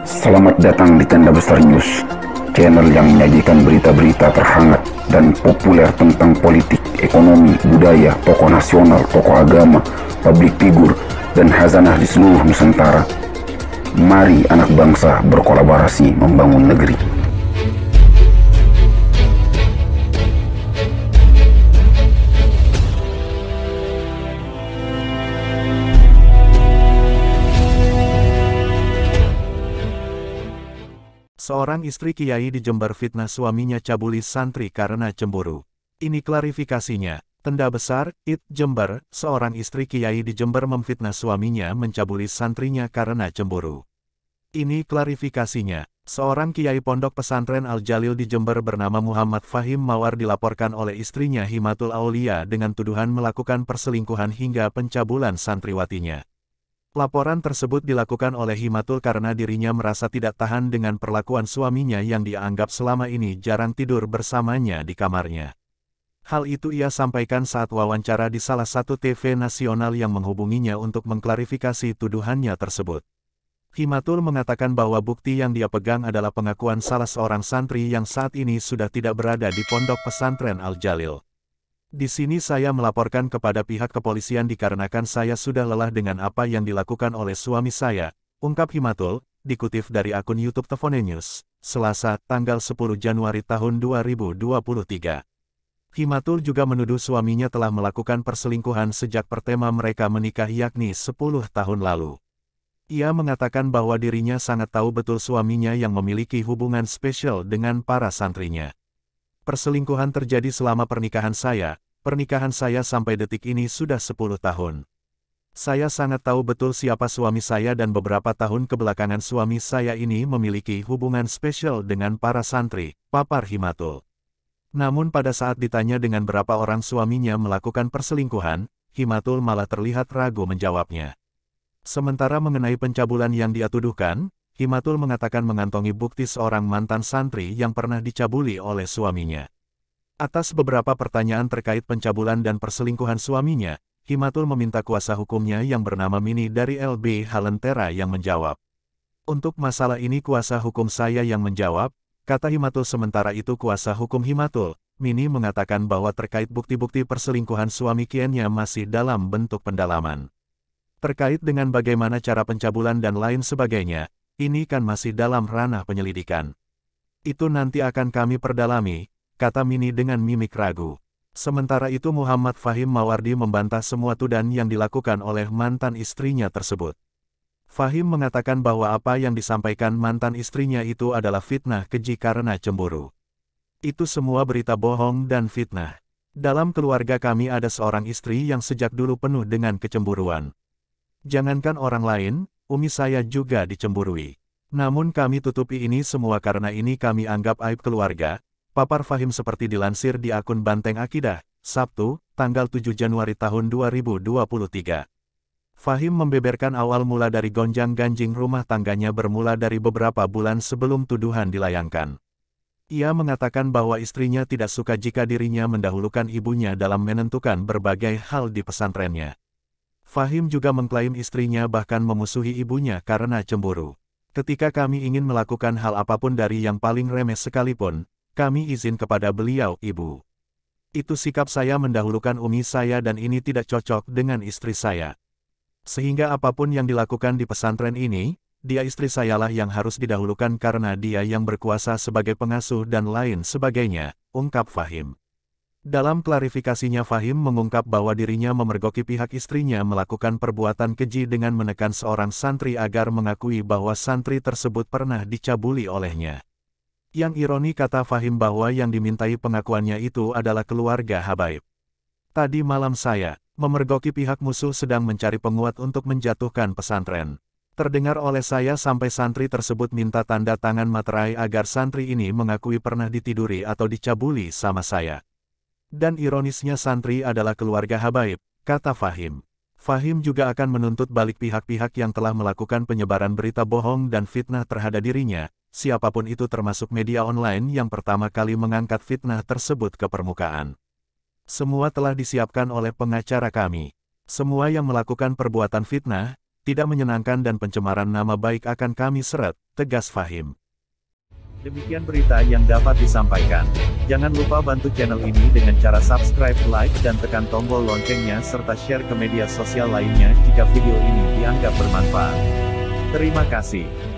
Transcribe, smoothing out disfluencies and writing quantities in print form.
Selamat datang di Tenda Besar News, channel yang menyajikan berita-berita terhangat dan populer tentang politik, ekonomi, budaya, tokoh nasional, tokoh agama, publik figur, dan khazanah di seluruh Nusantara. Mari anak bangsa berkolaborasi membangun negeri. Seorang istri kiai di Jember fitnah suaminya cabuli santri karena cemburu. Ini klarifikasinya. Tenda Besar, IT Jember, seorang istri kiai di Jember memfitnah suaminya mencabuli santrinya karena cemburu. Ini klarifikasinya. Seorang kiai pondok pesantren Al-Jalil di Jember bernama Muhammad Fahim Mawar dilaporkan oleh istrinya Himatul Aulia dengan tuduhan melakukan perselingkuhan hingga pencabulan santriwatinya. Laporan tersebut dilakukan oleh Himatul karena dirinya merasa tidak tahan dengan perlakuan suaminya yang dia anggap selama ini jarang tidur bersamanya di kamarnya. Hal itu ia sampaikan saat wawancara di salah satu TV nasional yang menghubunginya untuk mengklarifikasi tuduhannya tersebut. Himatul mengatakan bahwa bukti yang dia pegang adalah pengakuan salah seorang santri yang saat ini sudah tidak berada di pondok pesantren Al-Jalil. Di sini saya melaporkan kepada pihak kepolisian dikarenakan saya sudah lelah dengan apa yang dilakukan oleh suami saya, ungkap Himatul, dikutip dari akun YouTube Tefone News, Selasa, tanggal 10 Januari tahun 2023. Himatul juga menuduh suaminya telah melakukan perselingkuhan sejak pertama mereka menikah yakni 10 tahun lalu. Ia mengatakan bahwa dirinya sangat tahu betul suaminya yang memiliki hubungan spesial dengan para santrinya. Perselingkuhan terjadi selama pernikahan saya sampai detik ini sudah 10 tahun. Saya sangat tahu betul siapa suami saya dan beberapa tahun kebelakangan suami saya ini memiliki hubungan spesial dengan para santri, papar Himatul. Namun pada saat ditanya dengan berapa orang suaminya melakukan perselingkuhan, Himatul malah terlihat ragu menjawabnya. Sementara mengenai pencabulan yang dia tuduhkan, Himatul mengatakan mengantongi bukti seorang mantan santri yang pernah dicabuli oleh suaminya. Atas beberapa pertanyaan terkait pencabulan dan perselingkuhan suaminya, Himatul meminta kuasa hukumnya yang bernama Mini dari LB Halentera yang menjawab. Untuk masalah ini kuasa hukum saya yang menjawab, kata Himatul. Sementara itu kuasa hukum Himatul, Mini mengatakan bahwa terkait bukti-bukti perselingkuhan suami kliennya masih dalam bentuk pendalaman. Terkait dengan bagaimana cara pencabulan dan lain sebagainya, ini kan masih dalam ranah penyelidikan. Itu nanti akan kami perdalami, kata Mini dengan mimik ragu. Sementara itu Muhammad Fahim Mawardi membantah semua tuduhan yang dilakukan oleh mantan istrinya tersebut. Fahim mengatakan bahwa apa yang disampaikan mantan istrinya itu adalah fitnah keji karena cemburu. Itu semua berita bohong dan fitnah. Dalam keluarga kami ada seorang istri yang sejak dulu penuh dengan kecemburuan. Jangankan orang lain, umi saya juga dicemburui. Namun kami tutupi ini semua karena ini kami anggap aib keluarga, papar Fahim seperti dilansir di akun Banteng Akidah, Sabtu, tanggal 7 Januari tahun 2023. Fahim membeberkan awal mula dari gonjang-ganjing rumah tangganya bermula dari beberapa bulan sebelum tuduhan dilayangkan. Ia mengatakan bahwa istrinya tidak suka jika dirinya mendahulukan ibunya dalam menentukan berbagai hal di pesantrennya. Fahim juga mengklaim istrinya bahkan memusuhi ibunya karena cemburu. Ketika kami ingin melakukan hal apapun dari yang paling remeh sekalipun, kami izin kepada beliau, ibu. Itu sikap saya mendahulukan umi saya dan ini tidak cocok dengan istri saya. Sehingga apapun yang dilakukan di pesantren ini, dia istri sayalah yang harus didahulukan karena dia yang berkuasa sebagai pengasuh dan lain sebagainya, ungkap Fahim. Dalam klarifikasinya Fahim mengungkap bahwa dirinya memergoki pihak istrinya melakukan perbuatan keji dengan menekan seorang santri agar mengakui bahwa santri tersebut pernah dicabuli olehnya. Yang ironi kata Fahim bahwa yang dimintai pengakuannya itu adalah keluarga habaib. Tadi malam saya memergoki pihak musuh sedang mencari penguat untuk menjatuhkan pesantren. Terdengar oleh saya sampai santri tersebut minta tanda tangan materai agar santri ini mengakui pernah ditiduri atau dicabuli sama saya. Dan ironisnya santri adalah keluarga habaib, kata Fahim. Fahim juga akan menuntut balik pihak-pihak yang telah melakukan penyebaran berita bohong dan fitnah terhadap dirinya, siapapun itu termasuk media online yang pertama kali mengangkat fitnah tersebut ke permukaan. Semua telah disiapkan oleh pengacara kami. Semua yang melakukan perbuatan fitnah, tidak menyenangkan dan pencemaran nama baik akan kami seret, tegas Fahim. Demikian berita yang dapat disampaikan. Jangan lupa bantu channel ini dengan cara subscribe, like, dan tekan tombol loncengnya serta share ke media sosial lainnya jika video ini dianggap bermanfaat. Terima kasih.